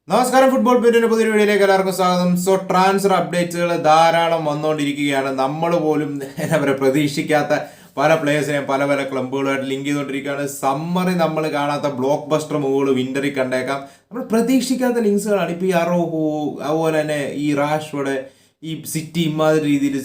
നമസ്കാരം, ഫുട്ബോൾ പീരിയഡിന്റെ പുതിയൊരു വീഡിയോയിലേക്ക് എല്ലാവർക്കും സ്വാഗതം. സോ ട്രാൻസ്ഫർ അപ്ഡേറ്റ്സുകൾ ധാരാളം വന്നുകൊണ്ടിരിക്കുകയാണ്. നമ്മൾ പോലും എന്താ പറയുക, പ്രതീക്ഷിക്കാത്ത പല പ്ലേയേഴ്സിനെയും പല പല ക്ലബ്ബുകളുമായിട്ട് ലിങ്ക് ചെയ്തുകൊണ്ടിരിക്കുകയാണ്. സമ്മറിൽ നമ്മൾ കാണാത്ത ബ്ലോക്ക് ബസ്റ്റർ മൂവുകൾ വിന്ററിൽ കണ്ടേക്കാം. നമ്മൾ പ്രതീക്ഷിക്കാത്ത ലിങ്ക്സുകളാണ്. ഇപ്പോൾ ഈ അറോഹു, അതുപോലെ തന്നെ ഈ റാഷ്ഫോർഡ്, ഈ സിറ്റി ഇമാതിരി രീതിയിൽ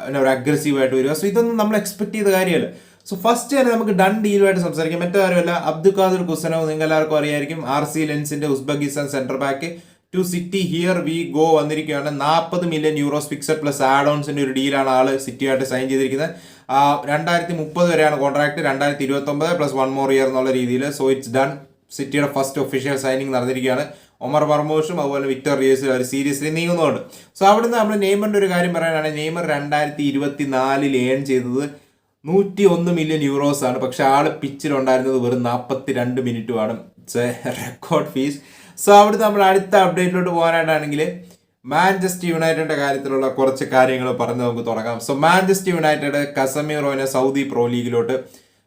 എന്താ പറയുക അഗ്രസീവായിട്ട് വരിക. സോ ഇതൊന്നും നമ്മൾ എക്സ്പെക്ട് ചെയ്ത കാര്യമല്ല. സോ ഫസ്റ്റ് തന്നെ നമുക്ക് ഡൺ ഡീലുമായിട്ട് സംസാരിക്കാം. മറ്റു കാര്യമല്ല, അബ്ദുൽ ഖാദിർ കുസനവ് നിങ്ങൾക്ക് എല്ലാവർക്കും അറിയായിരിക്കും. RC ലെൻസിന്റെ Uzbekistan centre back to City here we go വന്നിരിക്കുകയാണ്. 40 million euros fixed plus add ഓൺസിന്റെ ഒരു ഡീലാണ് ആള് സിറ്റിയായിട്ട് സൈൻ ചെയ്തിരിക്കുന്നത്. 2030 വരെയാണ് കോൺട്രാക്ട്, 2029 പ്ലസ് 1 more year എന്നുള്ള രീതിയിൽ. So it's done. സിറ്റിയുടെ ഫസ്റ്റ് ഒഫീഷ്യൽ സൈനിങ് നടന്നിരിക്കുകയാണ്. ഒമർ മർമൂഷും അതുപോലെ വിക്ടർ റിയേഴ്സും അവർ സീരിയസ്ലി നീങ്ങുന്നുണ്ട്. സോ അവിടുന്ന് നമ്മൾ നെയ്മറിന്റെ ഒരു കാര്യം പറയാനാണെങ്കിൽ, നെയ്മർ 2024 ഏൺ ചെയ്തത് 101 മില്യൺ യൂറോസ് ആണ്. പക്ഷെ ആള് പിച്ചിലുണ്ടായിരുന്നത് വെറും 42 മിനിറ്റുമാണ്. Record fees. സോ അവിടുത്തെ നമ്മൾ അടുത്ത അപ്ഡേറ്റിലോട്ട് പോകാനായിട്ടാണെങ്കിൽ മാഞ്ചസ്റ്റർ യുണൈറ്റഡിന്റെ കാര്യത്തിലുള്ള കുറച്ച് കാര്യങ്ങൾ പറഞ്ഞ് നമുക്ക് തുടങ്ങാം. സോ മാഞ്ചസ്റ്റർ യുണൈറ്റഡ് കസമീറോനെ സൗദി പ്രോ ലീഗിലോട്ട്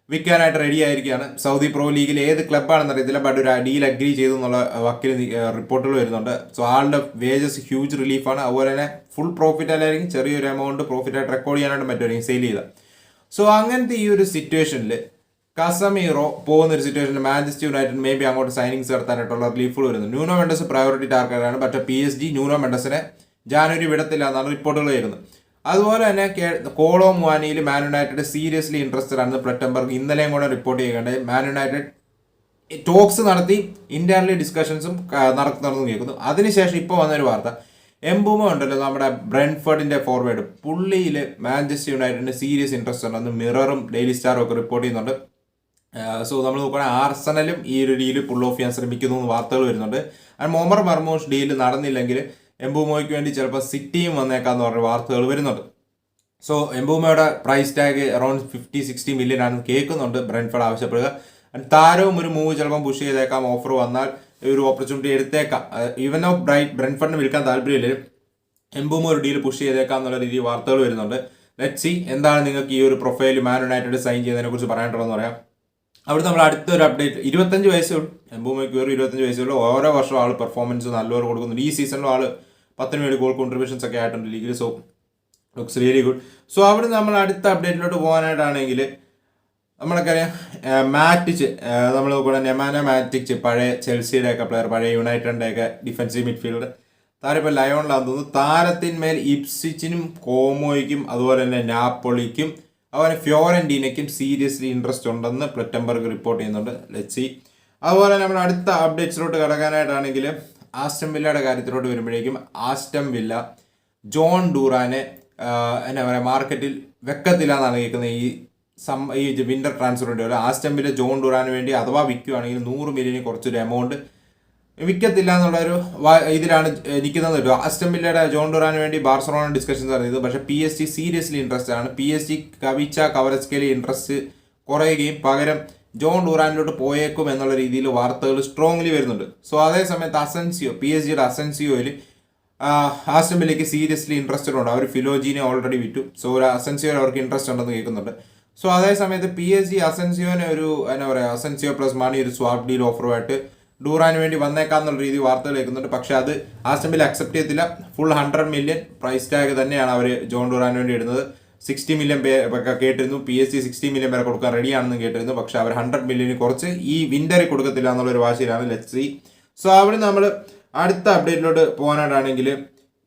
വിൽക്കാനായിട്ട് റെഡി ആയിരിക്കുകയാണ്. സൗദി പ്രോ ലീഗിൽ ഏത് ക്ലബ്ബാണെന്ന് അറിയത്തില്ല, ബട്ട് ഒരു ഡീൽ അഗ്രി ചെയ്തു എന്നുള്ള വക്കിൽ റിപ്പോർട്ടുകൾ വരുന്നുണ്ട്. സോ ആളുടെ വേജസ് ഹ്യൂജ് റിലീഫാണ്. അതുപോലെ തന്നെ ഫുൾ പ്രോഫിറ്റ് അല്ലായിരിക്കും, ചെറിയൊരു എമൗണ്ട് പ്രോഫിറ്റ് ആയിട്ട് റെക്കോർഡ് ചെയ്യാനായിട്ട് പറ്റുമായിരിക്കും സെയിൽ ചെയ്താൽ. സോ അങ്ങനത്തെ ഈ ഒരു സിറ്റുവേഷനിൽ കസമീറോ പോകുന്ന ഒരു സിറ്റുവേഷനിൽ മാഞ്ചസ്റ്റർ യുണൈറ്റഡ് മേ ബി അങ്ങോട്ട് സൈനിങ്സ് നടത്താനായിട്ടുള്ള റിലീഫുകൾ വരുന്നു. ന്യൂനോ മെൻഡസ് പ്രയോറിറ്റി ടാർഗറ്റാണ്. പക്ഷേ PSG ന്യൂനോ മെൻഡസിനെ ജാനുവരി വിടത്തില്ല എന്നാണ് റിപ്പോർട്ടുകൾ വരുന്നത്. അതുപോലെ തന്നെ കോളോ മുവാനിയിൽ മാൻ യുണൈറ്റഡ് സീരിയസ്ലി ഇൻട്രസ്റ്റഡ് ആണ്. പ്ലറ്റംബർഗ് ഇന്നലെയും കൂടെ റിപ്പോർട്ട് ചെയ്യേണ്ടത് മാൻ യുണൈറ്റഡ് ടോക്സ് നടത്തി ഇന്റർണലി ഡിസ്കഷൻസും നടത്തുന്നു കേൾക്കുന്നു. അതിനുശേഷം ഇപ്പോൾ വന്നൊരു വാർത്ത, എംബൂമോ ഉണ്ടല്ലോ നമ്മുടെ ബ്രെൻഫോർഡിന്റെ ഫോർവേഡ്, പുള്ളിയിൽ മാഞ്ചസ്റ്റർ യുണൈറ്റഡിന് സീരിയസ് ഇൻട്രസ്റ്റ് ഉണ്ടെന്ന് മിററും ഡെയിലി സ്റ്റാറും ഒക്കെ റിപ്പോർട്ട് ചെയ്യുന്നുണ്ട്. സോ നമ്മൾ നോക്കുകയാണെങ്കിൽ ആർസണലും ഈ ഒരു ഡീല് പുൾ ഓഫ് ചെയ്യാൻ ശ്രമിക്കുന്നു എന്ന് വാർത്തകൾ വരുന്നുണ്ട്. ഒമർ മർമൂഷ് ഡീല് നടന്നില്ലെങ്കിൽ എംബൂമോയ്ക്ക് വേണ്ടി ചിലപ്പോൾ സിറ്റിയും വന്നേക്കാന്ന് പറഞ്ഞ വാർത്തകൾ വരുന്നുണ്ട്. സോ എംബൂമോയുടെ പ്രൈസ് ടാഗ് അറൌണ്ട് 50-60 മില്യൺ ആണെന്ന് കേൾക്കുന്നുണ്ട് ബ്രെൻഫോർഡ് ആവശ്യപ്പെടുക. താരവും ഒരു മൂവ് ചിലപ്പം പുഷ് ചെയ്തേക്കാം, ഓഫർ വന്നാൽ ഒരു ഓപ്പർച്യൂണിറ്റി എടുത്തേക്കാം. ഈവൻ ഓഫ് ബ്രെൻഫോർഡിന് വിൽക്കാൻ താല്പര്യമില്ല, എംബൂമോ ഒരു ഡീൽ പുഷ് ചെയ്തേക്കാം എന്നുള്ള രീതിയിൽ വാർത്തകൾ വരുന്നുണ്ട്. ലെറ്റ് സി എന്താണ് നിങ്ങൾക്ക് ഈ ഒരു പ്രൊഫൈൽ മാൻ യുണൈറ്റഡ് സൈൻ ചെയ്യുന്നതിനെ കുറിച്ച് പറയാനുള്ളതെന്ന് പറയാം. അവിടെ നമ്മൾ അടുത്തൊരു അപ്ഡേറ്റ്, 25 വയസ്സേ ഉള്ളൂ എംബൂമോയ്ക്ക്, ഒരു 25 വയസ്സേ ഉള്ളൂ. ഓരോ വർഷവും ആൾ പെർഫോമൻസ് നല്ലപോലെ കൊടുക്കുന്നുണ്ട്. ഈ സീസണിലും ആൾ 10 വേണ്ടി ഗോൾ കോൺട്രിബ്യൂഷൻസ് ഒക്കെ ആയിട്ടുണ്ട് ലീഗിൽ. So looks really good. So അവിടെ നമ്മൾ അടുത്ത അപ്ഡേറ്റിലോട്ട് പോകാനായിട്ടാണെങ്കിൽ നമ്മളൊക്കെറിയാം മാറ്റിച്ച് നമ്മൾ നോക്കുകയാണെങ്കിൽ നെമാന മാറ്റിച്ച് പഴയ ചെൽസിയുടെ ഒക്കെ പ്ലെയർ, പഴയ യുണൈറ്റഡിൻ്റെ ഒക്കെ ഡിഫൻസീവ് മിഡ്ഫീൽഡർ താരം ഇപ്പോൾ ലയോണിലാണെന്ന് തോന്നുന്നു. താരത്തിന്മേൽ ഇപ്സിച്ചിനും കോമോയ്ക്കും അതുപോലെ തന്നെ നാപ്പോളിക്കും അതുപോലെ ഫ്യോറന്റീനയ്ക്കും സീരിയസ്ലി ഇൻട്രസ്റ്റ് ഉണ്ടെന്ന് പ്ലറ്റംബർഗ് റിപ്പോർട്ട് ചെയ്യുന്നുണ്ട്. ലെറ്റ്സി. അതുപോലെ നമ്മൾ അടുത്ത അപ്ഡേറ്റ്സിലോട്ട് കിടക്കാനായിട്ടാണെങ്കിൽ ആസ്റ്റൺ വില്ലയുടെ കാര്യത്തിലോട്ട് വരുമ്പോഴേക്കും ആസ്റ്റൺ വില്ല ജോൺ ഡൂറാനെ എന്നാ പറയുക മാർക്കറ്റിൽ വെക്കത്തില്ല എന്നാണ് കേൾക്കുന്നത്. ഈ വിന്റർ ട്രാൻസ്ഫർ വേണ്ടി ആസ്റ്റൺ വില്ല ജോൺ ഡൂറാന് വേണ്ടി അഥവാ വിൽക്കുകയാണെങ്കിൽ 100 മില്യന് കുറച്ചൊരു എമൗണ്ട് വിൽക്കത്തില്ല എന്നുള്ളൊരു ഇതിലാണ് നിൽക്കുന്നത്. ആസ്റ്റൺ വില്ലയുടെ ജോൺ ഡൂറാന് വേണ്ടി ബാർസലോണ ഡിസ്കഷൻസ് നടത്തിയത്. പക്ഷേ PSG സീരിയസ്ലി ഇൻട്രസ്റ്റ് ആണ്. PSG കവിച്ച കവറസ്കേലി ഇൻട്രസ്റ്റ് കുറയുകയും പകരം ജോൺ ഡൂറാനിലോട്ട് പോയേക്കും എന്നുള്ള രീതിയിൽ വാർത്തകൾ സ്ട്രോങ്ലി വരുന്നുണ്ട്. സോ അതേസമയത്ത് അസൻസിയോ, PSG അസൻസിയോയിൽ ആസ്റ്റൺ വില്ലയ്ക്ക് സീരിയസ്ലി ഇൻട്രസ്റ്റഡ് ഉണ്ട്. അവർ ഫിലോജീനെ ഓൾറെഡി വിറ്റു. സോ ഒരു അസൻസിയോയിൽ അവർക്ക് ഇൻട്രസ്റ്റ് ഉണ്ടെന്ന് കേൾക്കുന്നുണ്ട്. സോ അതേസമയത്ത് PSG അസൻസിയോനെ ഒരു എന്നാ പറയുക അസൻസിയോ പ്ലസ് മണി ഒരു സ്വാപ്പ് ഡീൽ ഓഫറുമായിട്ട് ഡൂറാന് വേണ്ടി വന്നേക്കാന്നുള്ള രീതി വാർത്തകൾ കേൾക്കുന്നുണ്ട്. പക്ഷെ അത് ആസ്റ്റൺ വില്ല അക്സെപ്റ്റ് ചെയ്തില്ല. ഫുൾ 100 മില്യൺ പ്രൈസ് ടാഗ് തന്നെയാണ് അവർ ജോൺ ഡൂറാന് വേണ്ടി ഇടുന്നത്. 60 മില്യൺ കേട്ടിരുന്നു. PSG 60 മില്യൺ വരെ കൊടുക്കാൻ റെഡിയാണെന്ന് കേട്ടിരുന്നു. പക്ഷെ അവർ 100 മില്യന് കുറച്ച് ഈ വിന്ററിൽ കൊടുക്കത്തില്ല എന്നുള്ളൊരു വാശിയിലാണ്. Let's see. സോ അവിടെ നമ്മൾ അടുത്ത അപ്ഡേറ്റിലോട്ട് പോകാനായിട്ടാണെങ്കിൽ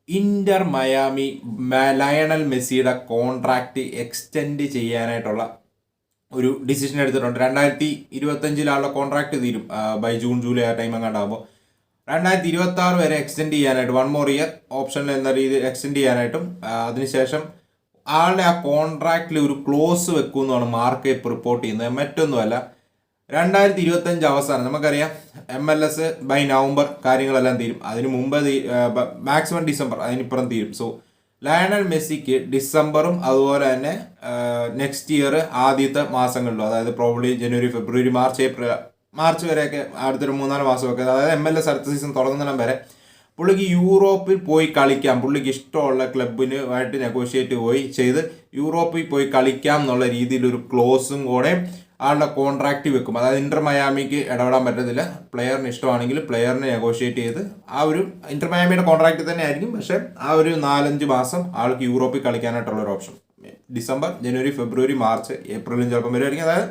ഇന്റർ മയാമി ലയണൽ മെസ്സിയുടെ കോൺട്രാക്ട് എക്സ്റ്റെൻഡ് ചെയ്യാനായിട്ടുള്ള ഒരു ഡിസിഷൻ എടുത്തിട്ടുണ്ട്. 2025 കോൺട്രാക്ട് തീരും ബൈ ജൂൺ ജൂലൈ ആ ടൈം അങ്ങോട്ടാകുമ്പോൾ 2026 വരെ എക്സ്റ്റെൻഡ് ചെയ്യാനായിട്ട് 1 more year ഓപ്ഷനിൽ എന്ന രീതിയിൽ എക്സ്റ്റെൻഡ് ചെയ്യാനായിട്ടും അതിനുശേഷം ആളുടെ ആ കോൺട്രാക്റ്റിൽ ഒരു ക്ലോസ് വെക്കുമെന്നാണ് മാർക്ക് റിപ്പോർട്ട് ചെയ്യുന്നത്. മറ്റൊന്നുമല്ല, 2025 അവസാനം നമുക്കറിയാം MLS ബൈ നവംബർ കാര്യങ്ങളെല്ലാം തീരും. അതിന് മുമ്പ് മാക്സിമം ഡിസംബർ, അതിനിപ്പുറം തീരും. സോ ലയണൽ മെസ്സിക്ക് ഡിസംബറും അതുപോലെ തന്നെ നെക്സ്റ്റ് ഇയർ ആദ്യത്തെ മാസങ്ങളിലും, അതായത് പ്രോബ്ലി ജനുവരി ഫെബ്രുവരി മാർച്ച് ഏപ്രിൽ മാർച്ച് വരെയൊക്കെ അടുത്തൊരു 3-4 മാസമൊക്കെ, അതായത് MLS അടുത്ത സീസൺ തുടങ്ങുന്നിടം വരെ പുള്ളിക്ക് യൂറോപ്പിൽ പോയി കളിക്കാം. പുള്ളിക്ക് ഇഷ്ടമുള്ള ക്ലബിനുമായിട്ട് നെഗോഷിയേറ്റ് ചെയ്ത് യൂറോപ്പിൽ പോയി കളിക്കാം എന്നുള്ള രീതിയിലൊരു ക്ലോസും കൂടെ ആളുടെ കോൺട്രാക്റ്റ് വെക്കും. അതായത് ഇന്റർ മയാമിക്ക് ഇടപെടാൻ പറ്റത്തില്ല. പ്ലെയറിന് ഇഷ്ടമാണെങ്കിൽ പ്ലെയറിനെ നെഗോഷിയേറ്റ് ചെയ്ത് ആ ഒരു ഇന്റർ മയാമിയുടെ കോൺട്രാക്റ്റ് തന്നെ ആയിരിക്കും, പക്ഷേ ആ ഒരു 4-5 മാസം ആൾക്ക് യൂറോപ്പിൽ കളിക്കാനായിട്ടുള്ള ഒരു ഓപ്ഷൻ. ഡിസംബർ, ജനുവരി, ഫെബ്രുവരി, മാർച്ച്, ഏപ്രിലും ചിലപ്പം വരുമായിരിക്കും. അതായത്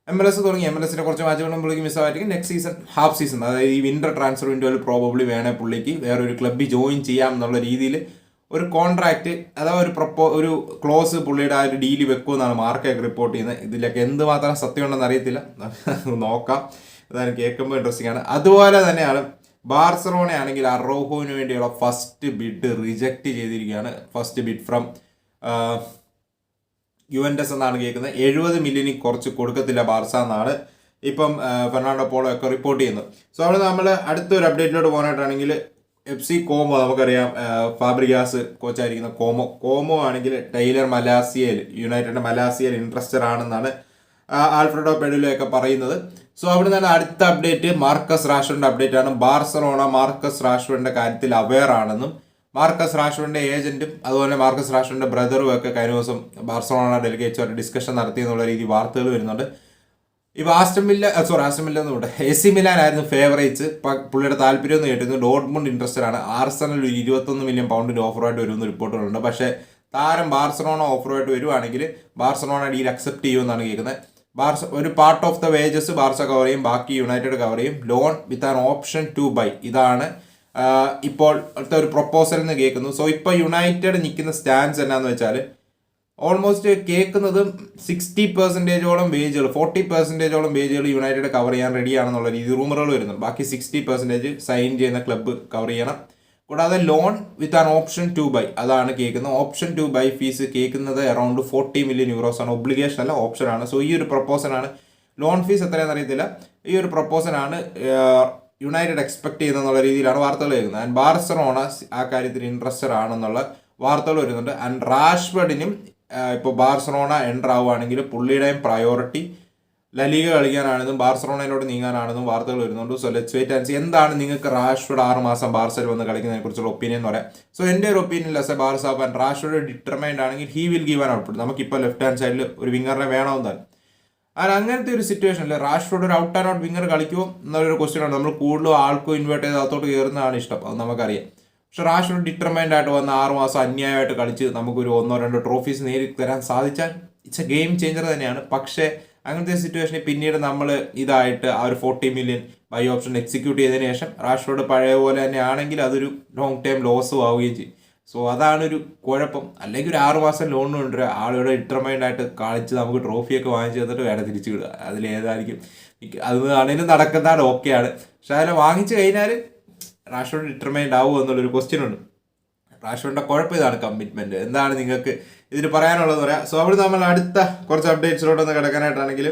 MLS തുടങ്ങി MLS കുറച്ച് മാച്ചുകളും പുള്ളിക്ക് മിസ്സായിരിക്കും. നെക്സ്റ്റ് സീസൺ ഹാഫ് സീസൺ, അതായത് ഈ വിന്റർ ട്രാൻസ്ഫർ വിൻഡോയിൽ പ്രോബബ്ലി വേണേൽ പുള്ളിക്ക് വേറൊരു ക്ലബ്ബിൽ ജോയിൻ ചെയ്യാം എന്നുള്ള രീതിയിൽ ഒരു കോൺട്രാക്റ്റ്, അഥവാ ഒരു ക്ലോസ് പുള്ളിയുടെ ആ ഒരു ഡീല് വെക്കുമെന്നാണ് മാർക്കൊക്കെ റിപ്പോർട്ട് ചെയ്യുന്നത്. ഇതിലൊക്കെ എന്തുമാത്രം സത്യമുണ്ടെന്ന് അറിയത്തില്ല, നോക്കാം. അതാണ് കേൾക്കുമ്പോൾ ഇൻട്രസ്റ്റിംഗ് ആണ്. അതുപോലെ തന്നെയാണ് ബാർസലോണ ആണെങ്കിൽ അറോഹോവിന് വേണ്ടിയുള്ള ഫസ്റ്റ് ബിഡ് റിജക്റ്റ് ചെയ്തിരിക്കുകയാണ്. ഫസ്റ്റ് ബിഡ് ഫ്രം യുവൻറ്റസ് എന്നാണ് കേൾക്കുന്നത്. 70 മില്യണിൽ കുറച്ച് കൊടുക്കത്തില്ല ബാർസ എന്നാണ് ഇപ്പം ഫെർണാണ്ടോ പോളോ ഒക്കെ റിപ്പോർട്ട് ചെയ്യുന്നത്. സോ അവിടെ നമ്മൾ അടുത്തൊരു അപ്ഡേറ്റിലോട്ട് പോകാനായിട്ടാണെങ്കിൽ FC കോമോ, നമുക്കറിയാം ഫാബ്രിഗാസ് കോച്ചായിരിക്കുന്ന കോമോ ആണെങ്കിൽ ടൈലർ മലാസിയൽ, യുണൈറ്റഡിന്റെ മലാസിയൽ ഇൻട്രസ്റ്റഡ് ആണെന്നാണ് ആൽഫ്രഡോ പെഡുലോ ഒക്കെ പറയുന്നത്. സോ അവിടെ നിന്ന് അടുത്ത അപ്ഡേറ്റ് മാർക്കസ് റാഷ്ഫോർഡിന്റെ അപ്ഡേറ്റ് ആണ്. ബാർസലോണ മാർക്കസ് റാഷ്ഫോർഡിന്റെ കാര്യത്തിൽ അവെയർ ആണെന്നും മാർക്കസ് റാഷ്ഫോർഡിന്റെ ഏജന്റും അതുപോലെ മാർക്കസ് റാഷ്ഫോർഡിന്റെ ബ്രദറും ഒക്കെ കഴിഞ്ഞ ദിവസം ബാർസലോണ ഡെലിഗേറ്റ്സ് ഒരു ഡിസ്കഷൻ നടത്തിയെന്നുള്ള രീതി വാർത്തകൾ വരുന്നുണ്ട്. ഇപ്പോൾ ആസ്റ്റൺ മില്ല എന്ന് കൂടെ AC മിലാൻ ആയിരുന്നു ഫേവറേറ്റ്സ്. പുള്ളിയുടെ താല്പര്യം എന്ന് കേട്ടിരുന്നു. ഡോർട്ട്മുണ്ട് ഇൻട്രസ്റ്റഡ് ആണ്. ആർസണൽ ഒരു 21 മില്യൺ പൗണ്ടിന്റെ ഓഫറായിട്ട് വരുമെന്ന് റിപ്പോർട്ടുകളുണ്ട്. പക്ഷേ താരം ബാർസലോണ ഓഫറുമായിട്ട് വരുവാണെങ്കിൽ ബാർസലോണ ഡീൽ അക്സെപ്റ്റ് ചെയ്യുമെന്നാണ് കേൾക്കുന്നത്. ഒരു part of the wages Barca cover ചെയ്യും, ബാക്കി യുണൈറ്റഡ് കവർ ചെയ്യും. Loan with an option to buy, ഇതാണ് ഇപ്പോൾ ഒരു പ്രൊപ്പോസൽ എന്ന് കേൾക്കുന്നു. സോ ഇപ്പോൾ യുണൈറ്റഡ് നിൽക്കുന്ന സ്റ്റാൻസ് എന്നാന്ന് വെച്ചാൽ ഓൾമോസ്റ്റ് കേൾക്കുന്നത് 60% വേജുകൾ, 40% വേജുകൾ യുണൈറ്റഡ് കവർ ചെയ്യാൻ റെഡിയാണെന്നുള്ള രീതി റൂമറുകൾ വരുന്നു. ബാക്കി 60% സൈൻ ചെയ്യുന്ന ക്ലബ്ബ് കവർ ചെയ്യണം. കൂടാതെ loan with an option to buy, അതാണ് കേൾക്കുന്നത്. ഓപ്ഷൻ ടു ബൈ ഫീസ് കേൾക്കുന്നത് അറൗണ്ട് 40 മില്യൺ യൂറോസ് ആണ്. ഒബ്ലിഗേഷൻ അല്ല, ഓപ്ഷൻ ആണ്. സോ ഈ ഒരു പ്രപ്പോസലാണ്. ലോൺ ഫീസ് എത്രയാണെന്ന് അറിയത്തില്ല. ഈ ഒരു പ്രപ്പോസലാണ് യുണൈറ്റഡ് എക്സ്പെക്ട് ചെയ്യുന്നുള്ള രീതിയിലാണ് വാർത്തകൾ വരുന്നത്. ആൻഡ് ബാർസലോണ ആ കാര്യത്തിൽ ഇൻട്രസ്റ്റഡ് ആണെന്നുള്ള വാർത്തകൾ വരുന്നുണ്ട്. ആൻഡ് റാഷ്ഫോർഡിനും ഇപ്പോൾ ബാർസലോണ എൻ്റർ ആവുകയാണെങ്കിൽ പുള്ളിയുടെയും പ്രയോറിറ്റി ലലീഗ കളിക്കാനാണെന്നും ബാർസലോണയിലോട്ട് നീങ്ങാനാണെന്നും വാർത്തകൾ വരുന്നുണ്ട്. So let's wait and see. എന്താണ് നിങ്ങൾക്ക് റാഷ്ഫോർഡ് 6 മാസം ബാർസയിൽ വന്ന് കളിക്കുന്നതിനെ കുറിച്ചുള്ള ഒപ്പീനിയൻ എന്ന് പറയാം. സോ എൻ്റെ ഒരു opinion as a Barca fan, Rashford determined ആണെങ്കിൽ he will give an output. നമുക്കിപ്പോൾ ലെഫ്റ്റ് ഹാൻഡ് സൈഡിൽ ഒരു വിങ്ങറിനെ വേണമെന്നാണ്. അങ്ങനത്തെ ഒരു സിറ്റുവേഷനിൽ റാഷ്ഫോർഡ് ഒരു ഔട്ട് ആൻഡ് ഔട്ട് വിങ്ങർ കളിക്കുമോ എന്നുള്ളൊരു ക്വസ്റ്റ്യൻ ആണ്. നമ്മൾ കൂടുതലും ആൾക്കും ഇൻവേർട്ട് ചെയ്ത് അകത്തോട്ട് കയറുന്നതാണ് ഇഷ്ടം, അത് നമുക്കറിയാം. പക്ഷെ റാഷ്ഫോർഡ് ഡിറ്റർമൈൻഡ് ആയിട്ട് വന്ന് 6 മാസം അന്യായമായിട്ട് കളിച്ച് നമുക്കൊരു 1-2 ട്രോഫീസ് നേടി തരാൻ സാധിച്ചാൽ ഇറ്റ്സ് എ ഗെയിം ചേഞ്ചർ തന്നെയാണ്. പക്ഷേ അങ്ങനത്തെ സിറ്റുവേഷനിൽ പിന്നീട് നമ്മൾ ഇതായിട്ട് ആ ഒരു 40 മില്യൺ ബൈ ഓപ്ഷൻ എക്സിക്യൂട്ട് ചെയ്തതിന് ശേഷം റാഷ്ഫോർഡ് പഴയ പോലെ തന്നെ ആണെങ്കിൽ അതൊരു ലോങ് ടൈം ലോസും ആവുകയും ചെയ്യും. സോ അതാണൊരു കുഴപ്പം. അല്ലെങ്കിൽ ഒരു 6 മാസം ലോൺ കൊണ്ടുവരിക, ആളുടെ ഡിറ്റർമൈൻഡ് ആയിട്ട് കളിച്ച് നമുക്ക് ട്രോഫിയൊക്കെ വാങ്ങിച്ചു തന്നിട്ട് വേണം തിരിച്ചു വിടുക. അതിലേതായിരിക്കും അത് ആണെങ്കിലും നടക്കുന്നതാണ്, ഓക്കെയാണ്. പക്ഷെ അതിനെ വാങ്ങിച്ചു കഴിഞ്ഞാൽ റാഷ്ഫോർഡ് ഡിറ്റർമൈൻഡ് ആവുമോ എന്നുള്ളൊരു ക്വസ്റ്റ്യൻ ഉണ്ട്. റാഷ്ഫോർഡിന്റെ കുഴപ്പം ഇതാണ്, കമ്മിറ്റ്മെന്റ്. എന്താണ് നിങ്ങൾക്ക് ഇതിന് പറയാനുള്ളതെന്ന് പറയാം. സോ അവിടെ നമ്മൾ അടുത്ത കുറച്ച് അപ്ഡേറ്റ്സിലോട്ടൊന്ന് കിടക്കാനായിട്ടാണെങ്കിൽ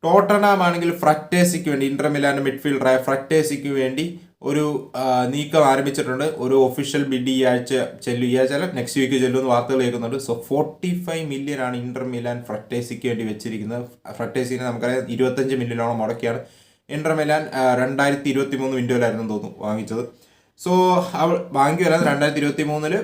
ടോട്ടനാം ആണെങ്കിൽ ഫ്രക്ടേസിക്ക് വേണ്ടി, ഇന്റർ മിലാന്റെ മിഡ്ഫീൽഡറായ ഫ്രക്ടേസിക്ക് വേണ്ടി ഒരു നീക്കം ആരംഭിച്ചിട്ടുണ്ട്. ഒരു ഒഫീഷ്യൽ ബിഡ് ഈ ആഴ്ച നെക്സ്റ്റ് വീക്ക് ചെല്ലുമെന്ന് വാർത്തകൾ കേൾക്കുന്നുണ്ട്. സോ 45 മില്യൺ ആണ് ഇന്റർ മിലാൻ ഫ്രക്ടേസിക്ക് വേണ്ടി വെച്ചിരിക്കുന്നത്. ഫ്രക്ടേസിനെ നമുക്കറിയാം 25 മില്യണോളം മുടക്കിയാണ് ഇന്റർ മിലാൻ 2023 വിൻഡോയിലായിരുന്നു തോന്നുന്നു വാങ്ങിച്ചത്. സോ വാങ്ങി വരാതെ 2023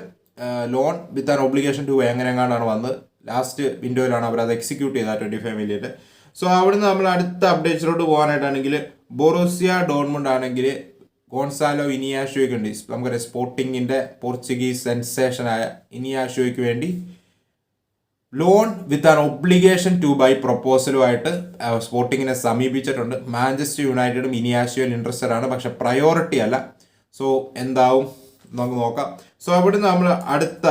loan with an obligation to എങ്ങനെയാണ് വന്നത്. ലാസ്റ്റ് വിൻഡോയിലാണ് അവർ അത് എക്സിക്യൂട്ട് ചെയ്തത് 25 മില്യൻ്റെ. സോ അവിടുന്ന് നമ്മൾ അടുത്ത അപ്ഡേറ്റ്സിലോട്ട് പോകാനായിട്ടാണെങ്കിൽ ബൊറൂസിയ ഡോർട്ട്മുണ്ട് ആണെങ്കിൽ ഗോൺസാലോ ഇനിയാഷോയ്ക്ക് വേണ്ടി, നമുക്കറിയാം സ്പോർട്ടിങ്ങിന്റെ പോർച്ചുഗീസ് സെൻസേഷനായ ഇനിയാഷോയ്ക്ക് വേണ്ടി loan with an obligation to buy പ്രൊപ്പോസലുമായിട്ട് സ്പോർട്ടിങ്ങിനെ സമീപിച്ചിട്ടുണ്ട്. മാഞ്ചസ്റ്റർ യുണൈറ്റഡും ഇനിയാഷോയിൽ ഇൻട്രസ്റ്റഡ് ആണ്, പക്ഷെ പ്രയോറിറ്റി അല്ല. സോ എന്താവും നമുക്ക് നോക്കാം. സോ അവിടുന്ന് നമ്മൾ അടുത്ത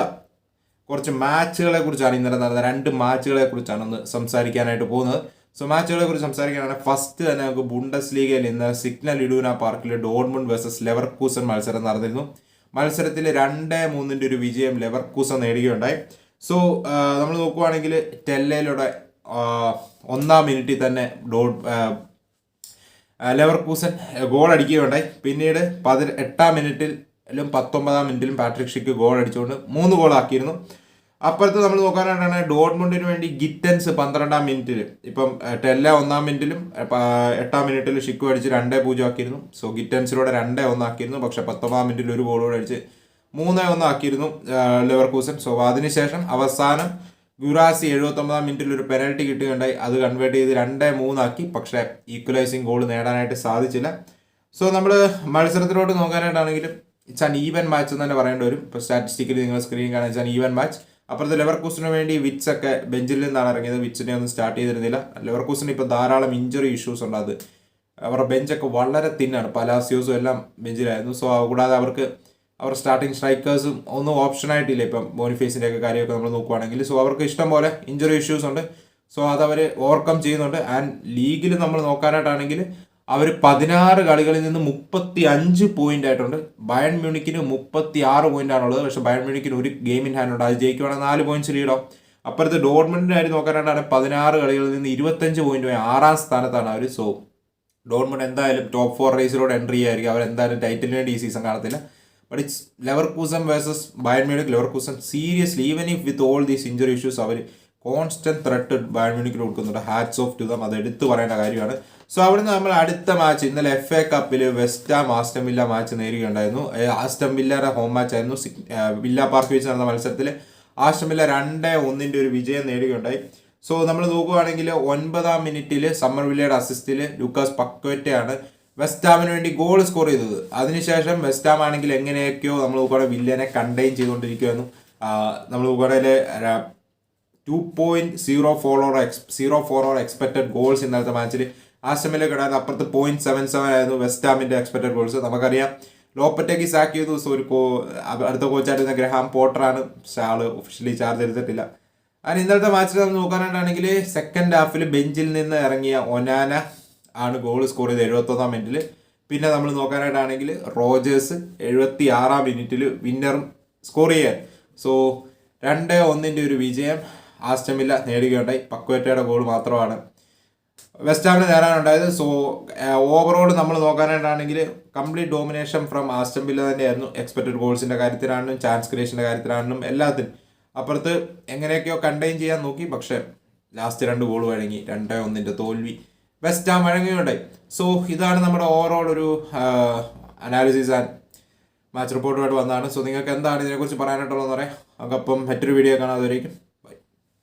കുറച്ച് മാച്ചുകളെ കുറിച്ചാണ് ഇന്നലെ നടന്ന 2 മാച്ചുകളെ കുറിച്ചാണ് ഒന്ന് സംസാരിക്കാനായിട്ട് പോകുന്നത്. സോ മാച്ചുകളെ കുറിച്ച് സംസാരിക്കുകയാണെങ്കിൽ ഫസ്റ്റ് തന്നെ നമുക്ക് ബുണ്ടസ് ലീഗയിൽ ഇന്ന് സിഗ്നൽ ഇഡൂന പാർക്കിൽ ഡോർട്ട്മുണ്ട് വേഴ്സസ് ലെവർകൂസൻ മത്സരം നടന്നിരുന്നു. മത്സരത്തിൽ 2-3 ഒരു വിജയം ലെവർകൂസൻ നേടുകയുണ്ടായി. സോ നമ്മൾ നോക്കുവാണെങ്കിൽ ടെല്ലയിലൂടെ 1-ാം മിനിറ്റിൽ തന്നെ ലെവർകൂസൻ ഗോൾ അടിക്കുകയുണ്ടായി. പിന്നീട് 18-ാം മിനിറ്റിലും 19-ാം മിനിറ്റിലും പാട്രിക് ഷിക്ക് ഗോൾ അടിച്ചുകൊണ്ട് 3 ഗോളാക്കിയിരുന്നു. അപ്പുറത്ത് നമ്മൾ നോക്കാനായിട്ടാണ് ഡോർട്ട്മുണ്ടിന് വേണ്ടി ഗിറ്റൻസ് 12-ാം മിനിറ്റിൽ, ഇപ്പം ടെല്ല 1-ാം മിനിറ്റിലും 8-ാം മിനിറ്റിൽ ഷിക്കു അടിച്ച് 2-0 ആക്കിയിരുന്നു. സോ ഗിറ്റൻസിലൂടെ 2-1 ആക്കിയിരുന്നു. പക്ഷെ 19-ാം മിനിറ്റിൽ ഒരു ഗോൾ കൂടെ അടിച്ച് 3-1 ആക്കിയിരുന്നു ലെവർകൂസൻ. സോ അതിനുശേഷം അവസാനം ഗുറാസി 79-ാം മിനിറ്റിൽ ഒരു പെനൽറ്റി കിട്ടുകയുണ്ടായി, അത് കൺവേർട്ട് ചെയ്ത് 2-3 ആക്കി. പക്ഷേ ഈക്വലൈസിങ് ഗോൾ നേടാനായിട്ട് സാധിച്ചില്ല. സോ നമ്മൾ മത്സരത്തിലോട്ട് നോക്കാനായിട്ടാണെങ്കിലും ഇറ്റ്സ് ആൻ ഈവൻ മാച്ച് എന്ന് തന്നെ പറയേണ്ടി വരും. ഇപ്പോൾ സ്റ്റാറ്റിസ്റ്റിക്കലി നിങ്ങൾ സ്ക്രീൻ കാണാൻ ഇറ്റ്സ് ആൻ ഈവൻ മാച്ച്. അപ്പുറത്ത് ലെവർകൂസന് വേണ്ടി വിറ്റ്സ് ഒക്കെ ബെഞ്ചിൽ നിന്നാണ് ഇറങ്ങിയത്. വിറ്റ്സിനെ ഒന്നും സ്റ്റാർട്ട് ചെയ്തിരുന്നില്ല. ലെവർകൂസന് ഇപ്പോൾ ധാരാളം ഇഞ്ചുറി ഇഷ്യൂസ് ഉണ്ട്. അത് അവരുടെ ബെഞ്ചൊക്കെ വളരെ തിന്നാണ്. പലാസിയോസും എല്ലാം ബെഞ്ചിലായിരുന്നു. സോ കൂടാതെ അവർ സ്റ്റാർട്ടിങ് സ്ട്രൈക്കേഴ്സും ഒന്നും ഓപ്ഷനായിട്ടില്ല. ഇപ്പം ബോണിഫേസിൻ്റെ ഒക്കെ കാര്യമൊക്കെ നമ്മൾ നോക്കുവാണെങ്കിൽ. സോ അവർക്ക് ഇഷ്ടം പോലെ ഇഞ്ചുറി ഇഷ്യൂസ് ഉണ്ട്. സോ അതവർ ഓവർകം ചെയ്യുന്നുണ്ട്. ആൻഡ് ലീഗിൽ നമ്മൾ നോക്കാനായിട്ടാണെങ്കിൽ അവർ 16 കളികളിൽ നിന്ന് 35 പോയിന്റ് ആയിട്ടുണ്ട്. ബയൺ മ്യൂണിക്കിന് 36 പോയിന്റ് ആണുള്ളത്. പക്ഷേ ബയൺ മ്യൂണിക്കിന് ഒരു ഗെയിം ഇൻ ഹാൻഡ് ഉണ്ട്. അത് ജയിക്കുവാണെങ്കിൽ 4 പോയിന്റ്സ് ലീഡാവും. അപ്പുറത്ത് ഡോർട്ട്മണ്ടിൻ്റെ കാര്യം നോക്കാനായിട്ടാണ് 16 കളികളിൽ നിന്ന് 25 പോയിന്റ് 6-ാം സ്ഥാനത്താണ് അവർ. സോ ഡോർട്ട്മണ്ട് എന്തായാലും ടോപ്പ് 4 റേസിലോട് എൻട്രി ചെയ്യായിരിക്കും. അവർ എന്തായാലും ടൈറ്റിലിന് വേണ്ടി ഈ സീസൺ കാണത്തില്ല. But it's Leverkusen versus Bayern Munich. Leverkusen seriously even if with all these injury issues അവർ കോൺസ്റ്റന്റ് ത്രെട്ട് ബയൺ മ്യൂണിക്കിൽ കൊടുക്കുന്നുണ്ട്. Hats off to them. അത് എടുത്തു പറയേണ്ട കാര്യമാണ്. സോ അവിടുന്ന് നമ്മൾ അടുത്ത മാച്ച് ഇന്നലെ FA കപ്പിൽ West Ham Aston Villa match നേരുകയുണ്ടായിരുന്നു. ആസ്റ്റൺ വില്ലയുടെ ഹോം മാച്ച് ആയിരുന്നു. വില്ല പാർക്ക് വെച്ച് നടന്ന മത്സരത്തിൽ ആസ്റ്റൺ വില്ല 2-1 ഒരു വിജയം നേടുകയുണ്ടായി. സോ നമ്മൾ നോക്കുകയാണെങ്കിൽ 9-ാം മിനിറ്റിൽ സമ്മർ വില്ലയുടെ അസിസ്റ്റിൽ ലൂക്കാസ് പക്വറ്റയാണ് വെസ്റ്റ് ഹാമിന് വേണ്ടി ഗോൾ സ്കോർ ചെയ്തത്. അതിനുശേഷം വെസ്റ്റ് ഹാം ആണെങ്കിൽ എങ്ങനെയൊക്കെയോ നമ്മൾ നോക്കുകയാണെങ്കിൽ വില്ലനെ കണ്ടെയ്ൻ ചെയ്തുകൊണ്ടിരിക്കുകയായിരുന്നു. നമ്മൾ നോക്കുകയാണെങ്കിൽ 2.04 എക്സ്പെക്റ്റഡ് ഗോൾസ് ഇന്നലത്തെ മാച്ചിൽ ആസ്റ്റൺ വില്ല കിടാൻ. അപ്പുറത്ത് 0.77 ആയിരുന്നു വെസ്റ്റ് ഹാമിന്റെ എക്സ്പെക്റ്റഡ് ഗോൾസ്. നമുക്കറിയാം ലോപ്പറ്റേക്ക് സാക്ക് ചെയ്തു. സോ ഒരു അടുത്ത കോച്ചായിരുന്ന ഗ്രഹാം പോട്ടറാണ്. പക്ഷേ ആള് ഒഫീഷ്യലി ചാർജ് എടുത്തിട്ടില്ല. അതിന് ഇന്നലത്തെ മാച്ചിൽ നമ്മൾ നോക്കാനായിട്ടാണെങ്കിൽ സെക്കൻഡ് ഹാഫിൽ ബെഞ്ചിൽ നിന്ന് ഇറങ്ങിയ ഒനാന ആണ് ഗോൾ സ്കോർ ചെയ്ത് 71-ാം മിനിറ്റിൽ. പിന്നെ നമ്മൾ നോക്കാനായിട്ടാണെങ്കിൽ റോജേഴ്സ് 76-ാം മിനിറ്റിൽ വിന്നറും സ്കോർ ചെയ്യാൻ. സോ 2-1 ഒരു വിജയം ആസ്റ്റൺ വില്ല നേടുകയുണ്ടായി. പക്വറ്റയുടെ ഗോൾ മാത്രമാണ് വെസ്റ്റ് ഹാമിന് നേടാനുണ്ടായത്. സോ ഓവറോൾ നമ്മൾ നോക്കാനായിട്ടാണെങ്കിൽ complete domination from Aston Villa തന്നെയായിരുന്നു. എക്സ്പെക്റ്റഡ് ഗോൾസിൻ്റെ കാര്യത്തിലാണെങ്കിലും ചാൻസ് ക്രിയേഷൻ്റെ കാര്യത്തിലാണെങ്കിലും എല്ലാത്തിനും. അപ്പുറത്ത് എങ്ങനെയൊക്കെയോ കണ്ടെയ്ൻ ചെയ്യാൻ നോക്കി. പക്ഷേ ലാസ്റ്റ് 2 ഗോൾ വഴങ്ങി. 2-1 തോൽവി വെസ്റ്റ് ഹാം വഴങ്ങുകയുണ്ടായി. സോ ഇതാണ് നമ്മുടെ ഓവറോൾ ഒരു അനാലിസിസ് ആൻഡ് മാച്ച് റിപ്പോർട്ടുമായിട്ട് വന്നതാണ്. സോ നിങ്ങൾക്ക് എന്താണ് ഇതിനെക്കുറിച്ച് പറയാനായിട്ടുള്ളതെന്ന് പറയാം. നമുക്കപ്പം മറ്റൊരു വീഡിയോ കാണാതെ വരേക്കും.